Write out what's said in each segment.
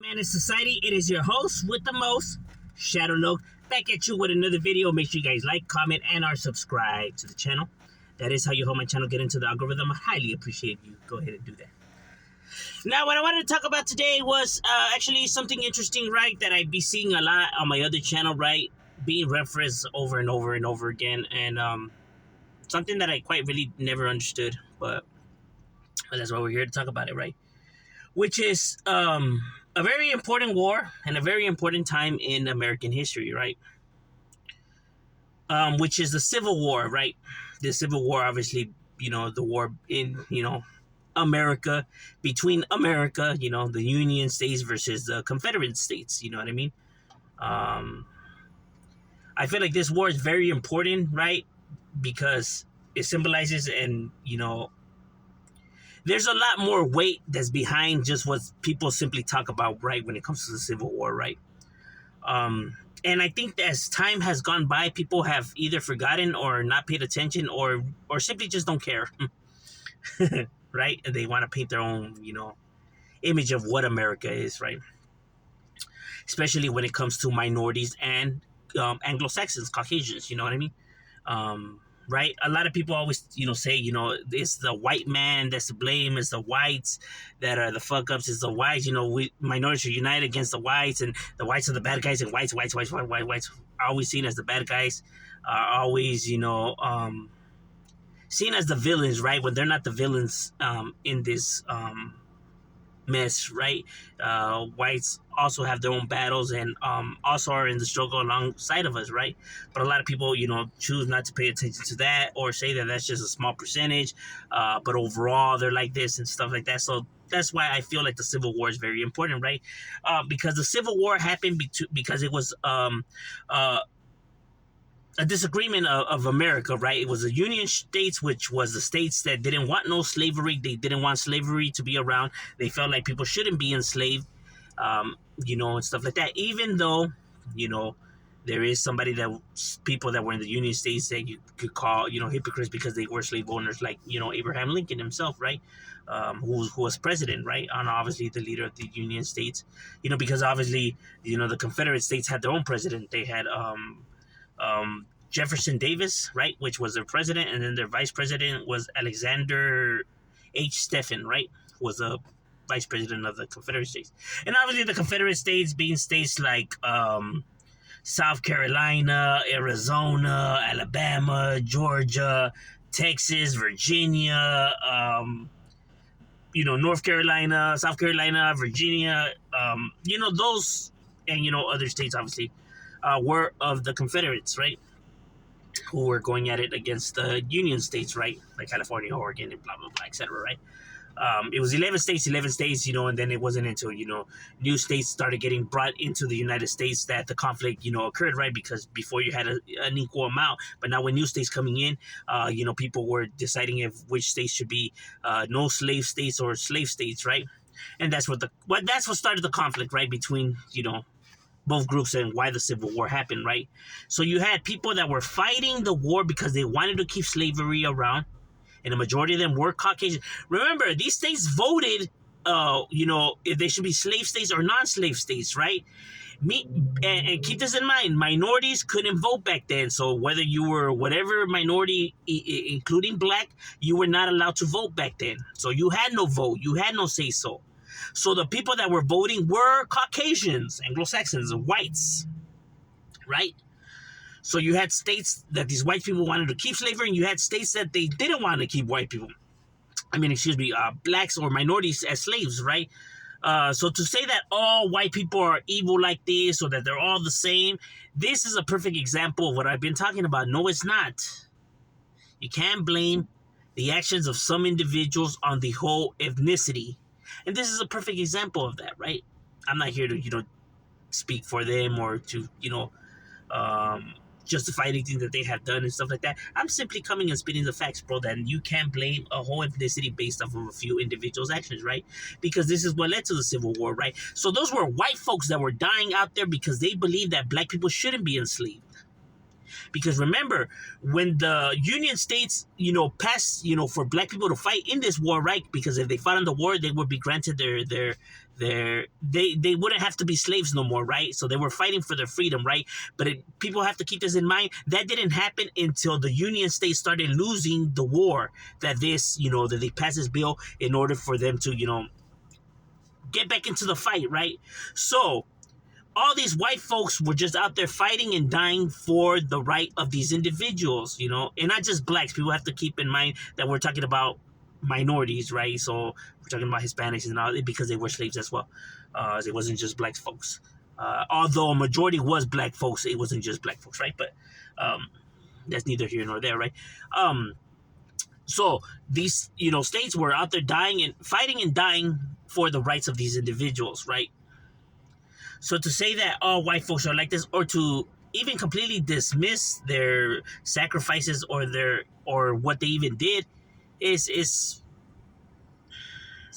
Man in Society, it is your host with the most, Shadow Loke, back at you with another video. Make sure you guys like, comment, and are subscribed to the channel. That is how you help my channel get into the algorithm. I highly appreciate you. Go ahead and do that. Now, what I wanted to talk about today was actually something interesting, right, that I be seeing a lot on my other channel, right, being referenced over and over and over again, and something that I quite really never understood, but that's why we're here to talk about it, right? Which is a very important war and a very important time in American history, right? Which is the Civil War, right? The Civil War, obviously, the war in, America, between America, the Union States versus the Confederate States, you know what I mean? I feel like this war is very important, right? Because it symbolizes and, there's a lot more weight that's behind just what people simply talk about, right, when it comes to the Civil War, right? And I think that as time has gone by, people have either forgotten or not paid attention or simply just don't care, right? And they want to paint their own, image of what America is, right? Especially when it comes to minorities and Anglo-Saxons, Caucasians, you know what I mean? Right? A lot of people always, say, it's the white man that's to blame. It's the whites that are the fuck ups. It's the whites, we minorities are united against the whites, and the whites are the bad guys, and whites are always seen as the bad guys, are always, seen as the villains, right? When they're not the villains in this mess, right? Whites also have their own battles and also are in the struggle alongside of us, right? But a lot of people, choose not to pay attention to that or say that that's just a small percentage. But overall, they're like this and stuff like that. So that's why I feel like the Civil War is very important, right? Because the Civil War happened because it was a disagreement of America, right? It was the Union States, which was the states that didn't want no slavery. They didn't want slavery to be around. They felt like people shouldn't be enslaved, and stuff like that. Even though, there is people that were in the Union States that you could call, hypocrites because they were slave owners, like, Abraham Lincoln himself, right? Who was president, right? And obviously the leader of the Union States, because obviously, the Confederate States had their own president. They had, Jefferson Davis, right, which was their president, and then their vice president was Alexander H. Stephen, right, was the vice president of the Confederate States. And obviously the Confederate States being states like South Carolina, Arizona, Alabama, Georgia, Texas, Virginia, North Carolina, South Carolina, Virginia, those, and, other states, obviously, were of the Confederates, right? Who were going at it against the Union States, right? Like California, Oregon, and blah, blah, blah, etc., right? It was 11 states, and then it wasn't until, new states started getting brought into the United States that the conflict, occurred, right? Because before you had an equal amount, but now with new states coming in, people were deciding which states should be no slave states or slave states, right? And that's what started the conflict, right? Between, both groups and why the Civil War happened, right? So you had people that were fighting the war because they wanted to keep slavery around, and the majority of them were Caucasian. Remember, these states voted, if they should be slave states or non-slave states, right? And keep this in mind, minorities couldn't vote back then. So whether you were whatever minority, including black, you were not allowed to vote back then. So you had no vote. You had no say-so. So the people that were voting were Caucasians, Anglo-Saxons, whites, right? So you had states that these white people wanted to keep slavery, and you had states that they didn't want to keep blacks or minorities as slaves, right? So to say that all white people are evil like this or that they're all the same, this is a perfect example of what I've been talking about. No, it's not. You can't blame the actions of some individuals on the whole ethnicity. And this is a perfect example of that, right? I'm not here to, speak for them or to, justify anything that they have done and stuff like that. I'm simply coming and spitting the facts, bro, that you can't blame a whole ethnicity based off of a few individuals' actions, right? Because this is what led to the Civil War, right? So those were white folks that were dying out there because they believed that black people shouldn't be enslaved. Because remember, when the Union States, passed, for black people to fight in this war, right? Because if they fought in the war, they would be granted their They wouldn't have to be slaves no more, right? So they were fighting for their freedom, right? But people have to keep this in mind. That didn't happen until the Union states started losing the war. That they passed this bill in order for them to, get back into the fight, right? So all these white folks were just out there fighting and dying for the right of these individuals, and not just blacks. People have to keep in mind that we're talking about minorities, right? So we're talking about Hispanics and all, because they were slaves as well. It wasn't just black folks. Although a majority was black folks, it wasn't just black folks, right? But that's neither here nor there, right? So these, states were out there dying and fighting and dying for the rights of these individuals, right? So to say that all white folks are like this, or to even completely dismiss their sacrifices or what they even did, is it's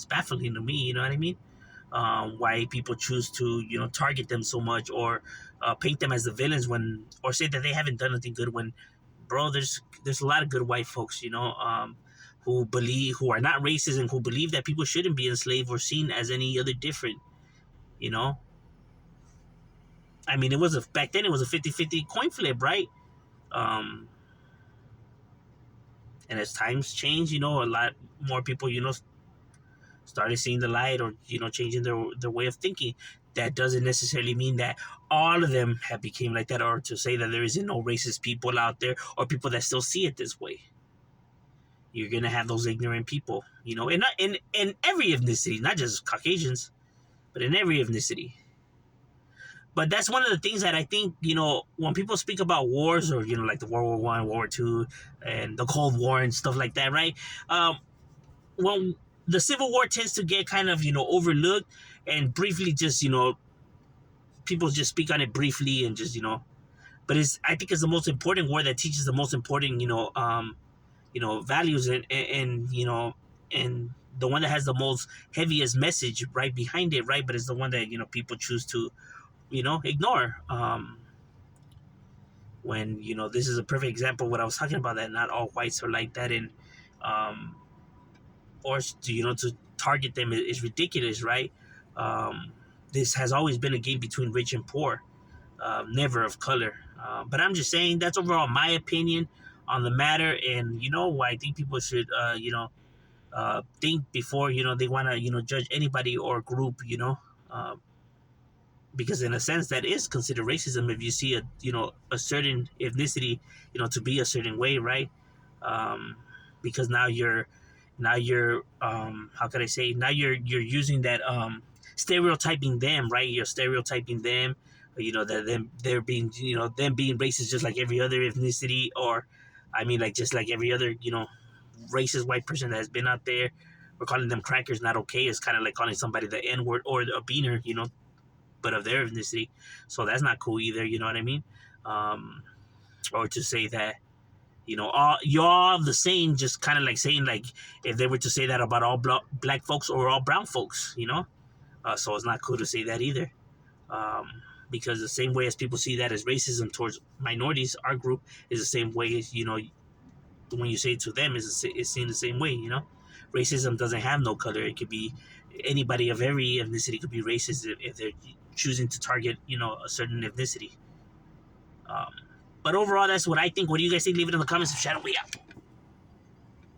baffling to me. You know what I mean? Why people choose to target them so much, or paint them as the villains or say that they haven't done anything good when, bro, there's a lot of good white folks, who are not racist and who believe that people shouldn't be enslaved or seen as any other different. You know, I mean, back then it was a 50-50 coin flip, right? Um, and as times change, a lot more people, started seeing the light, or changing their way of thinking. That doesn't necessarily mean that all of them have become like that, or to say that there isn't no racist people out there or people that still see it this way. You're gonna have those ignorant people, and not in every ethnicity, not just Caucasians, but in every ethnicity. But that's one of the things that I think, when people speak about wars, or like the World War I, World War II, and the Cold War and stuff like that, right? When the Civil War tends to get kind of overlooked, and briefly just people just speak on it briefly, and just but I think it's the most important war that teaches the most important values, and the one that has the most heaviest message right behind it, right? But it's the one that people choose to ignore. When this is a perfect example of what I was talking about, that not all whites are like that, and um or to target them is ridiculous, right? This has always been a game between rich and poor, never of color. But I'm just saying that's overall my opinion on the matter, and why I think people should think before they want to judge anybody or group, because in a sense that is considered racism if you see a certain ethnicity to be a certain way, right? Because now you're how could I say, now you're using that, stereotyping them, right? You're stereotyping them, that they're being them being racist just like every other ethnicity, or I mean, like, just like every other racist white person that has been out there. We're calling them crackers not okay. It's kind of like calling somebody the N-word or a beaner, but of their ethnicity. So that's not cool either, you know what I mean? Or to say that all you're all the same, just kind of like saying, like, if they were to say that about all black folks or all brown folks, so it's not cool to say that either. Because the same way as people see that as racism towards minorities, our group is the same way as when you say it to them is seen the same way. Racism doesn't have no color. It could be anybody of every ethnicity could be racist if they're choosing to target a certain ethnicity. But overall, that's what I think. What do you guys think? Leave it in the comments. Shadow, we out.